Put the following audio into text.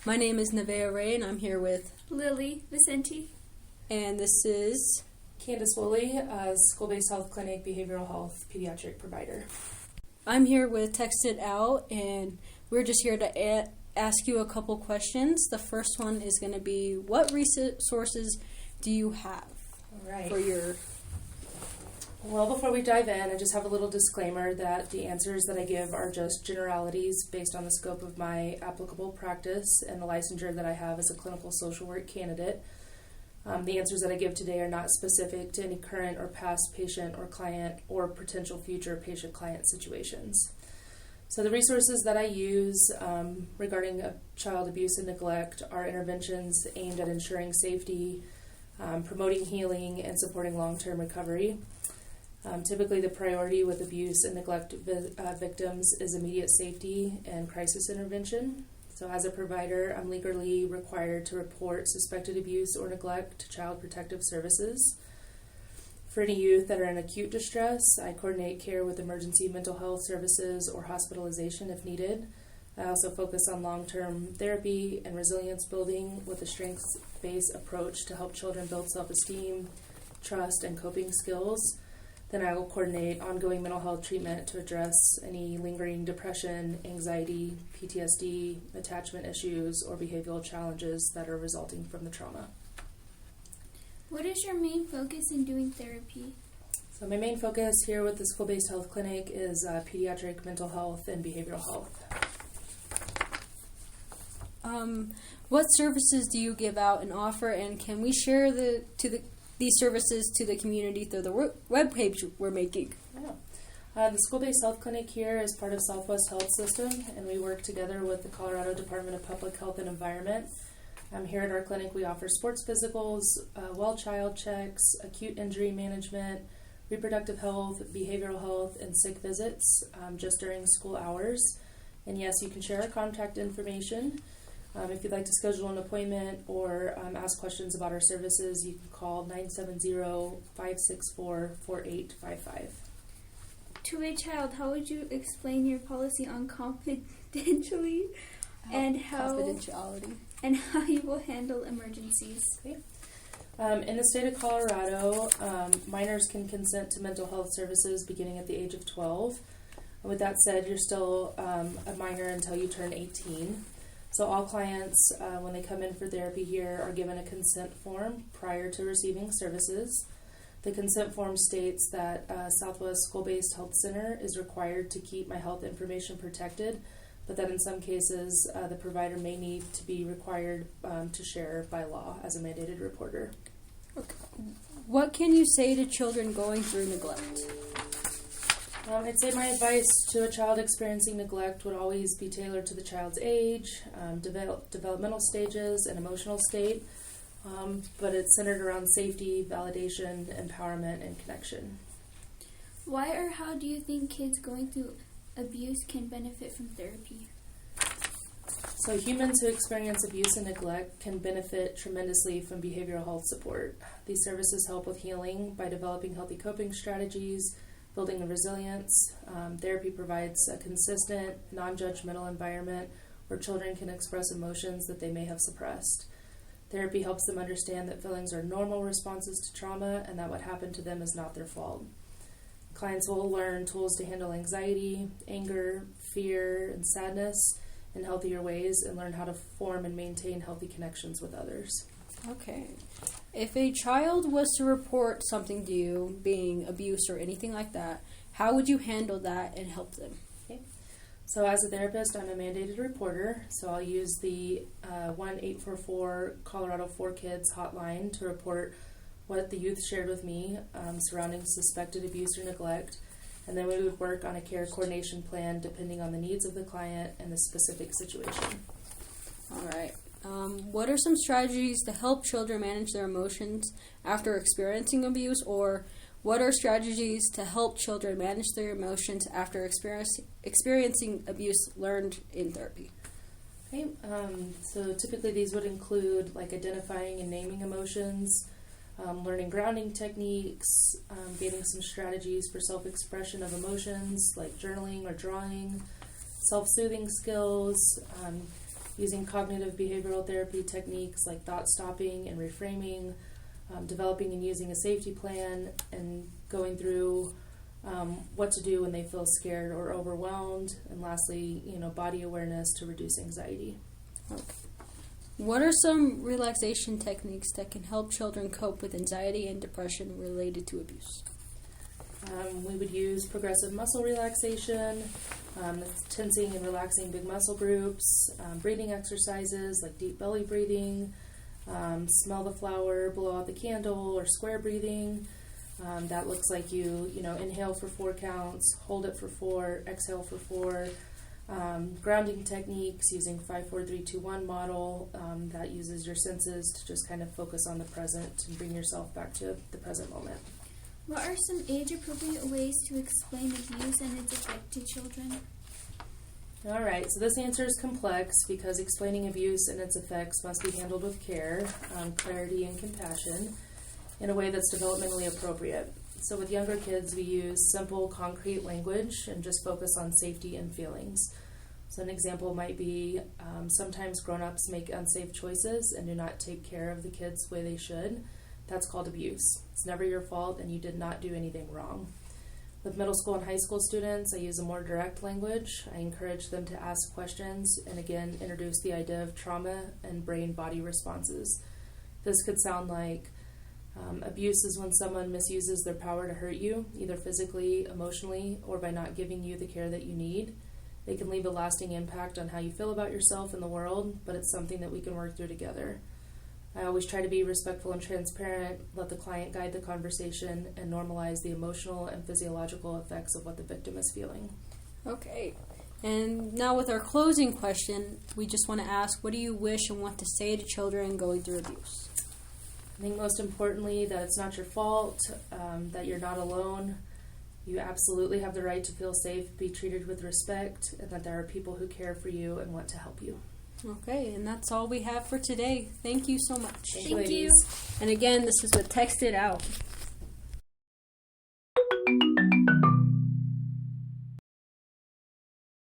My name is Nevaeh Ray, and I'm here with Lily Vicenti. And this is Candice Wolle, school-based health clinic, behavioral health, pediatric provider. I'm here with Text It Out, and we're just here to ask you a couple questions. The first one is going to be, what resources do you have for your... Well, before we dive in, I just have a little disclaimer that the answers that I give are just generalities based on the scope of my applicable practice and the licensure that I have as a clinical social work candidate. The answers that I give today are not specific to any current or past patient or client or potential future patient-client situations. So the resources that I use regarding child abuse and neglect are interventions aimed at ensuring safety, promoting healing, and supporting long-term recovery. Typically, the priority with abuse and neglect victims is immediate safety and crisis intervention. So as a provider, I'm legally required to report suspected abuse or neglect to Child Protective Services. For any youth that are in acute distress, I coordinate care with emergency mental health services or hospitalization if needed. I also focus on long-term therapy and resilience building with a strengths-based approach to help children build self-esteem, trust, and coping skills. Then I will coordinate ongoing mental health treatment to address any lingering depression, anxiety, PTSD, attachment issues, or behavioral challenges that are resulting from the trauma. What is your main focus in doing therapy? So my main focus here with the school-based health clinic is pediatric mental health and behavioral health. What services do you give out and offer, and can we share these services to the community through the webpage we're making? Yeah. The school-based health clinic here is part of Southwest Health System, and we work together with the Colorado Department of Public Health and Environment. Here at our clinic, we offer sports physicals, well child checks, acute injury management, reproductive health, behavioral health, and sick visits just during school hours. And yes, you can share our contact information. If you'd like to schedule an appointment or ask questions about our services, you can call 970-564-4855. To a child, how would you explain your policy on confidentiality and how you will handle emergencies? Okay. In the state of Colorado, minors can consent to mental health services beginning at the age of 12. With that said, you're still a minor until you turn 18. So all clients, when they come in for therapy here, are given a consent form prior to receiving services. The consent form states that Southwest School-Based Health Center is required to keep my health information protected, but that in some cases the provider may need to be required to share by law as a mandated reporter. Okay. What can you say to children going through neglect? I'd say my advice to a child experiencing neglect would always be tailored to the child's age, developmental stages, and emotional state, but it's centered around safety, validation, empowerment, and connection. Why or how do you think kids going through abuse can benefit from therapy? So humans who experience abuse and neglect can benefit tremendously from behavioral health support. These services help with healing by developing healthy coping strategies, building the resilience. Therapy provides a consistent, non-judgmental environment where children can express emotions that they may have suppressed. Therapy helps them understand that feelings are normal responses to trauma and that what happened to them is not their fault. Clients will learn tools to handle anxiety, anger, fear, and sadness in healthier ways and learn how to form and maintain healthy connections with others. Okay. If a child was to report something to you, being abuse or anything like that, how would you handle that and help them? Okay. So as a therapist, I'm a mandated reporter, so I'll use the 1-844 Colorado 4Kids hotline to report what the youth shared with me surrounding suspected abuse or neglect, and then we would work on a care coordination plan depending on the needs of the client and the specific situation. All right. What are some strategies to help children manage their emotions after experiencing abuse, or what are strategies to help children manage their emotions after experiencing abuse learned in therapy? Okay, so typically these would include like identifying and naming emotions, learning grounding techniques, gaining some strategies for self-expression of emotions like journaling or drawing, self-soothing skills, using cognitive behavioral therapy techniques like thought stopping and reframing, developing and using a safety plan, and going through what to do when they feel scared or overwhelmed, and lastly, body awareness to reduce anxiety. Okay. What are some relaxation techniques that can help children cope with anxiety and depression related to abuse? We would use progressive muscle relaxation, that's tensing and relaxing big muscle groups, breathing exercises like deep belly breathing, smell the flower, blow out the candle, or square breathing. That looks like you inhale for 4 counts, hold it for 4, exhale for 4. Grounding techniques using 5-4-3-2-1 model that uses your senses to just kind of focus on the present and bring yourself back to the present moment. What are some age-appropriate ways to explain abuse and its effect to children? All right, so this answer is complex because explaining abuse and its effects must be handled with care, clarity, and compassion in a way that's developmentally appropriate. So with younger kids, we use simple, concrete language and just focus on safety and feelings. So an example might be sometimes grown-ups make unsafe choices and do not take care of the kids the way they should. That's called abuse. It's never your fault and you did not do anything wrong. With middle school and high school students, I use a more direct language. I encourage them to ask questions and again introduce the idea of trauma and brain-body responses. This could sound like abuse is when someone misuses their power to hurt you, either physically, emotionally, or by not giving you the care that you need. They can leave a lasting impact on how you feel about yourself and the world, but it's something that we can work through together. I always try to be respectful and transparent, let the client guide the conversation, and normalize the emotional and physiological effects of what the victim is feeling. Okay. And now with our closing question, we just want to ask, what do you wish and want to say to children going through abuse? I think most importantly that it's not your fault, that you're not alone. You absolutely have the right to feel safe, be treated with respect, and that there are people who care for you and want to help you. Okay, and that's all we have for today. Thank you so much. Thank you, ladies. And again, this is with Text It Out.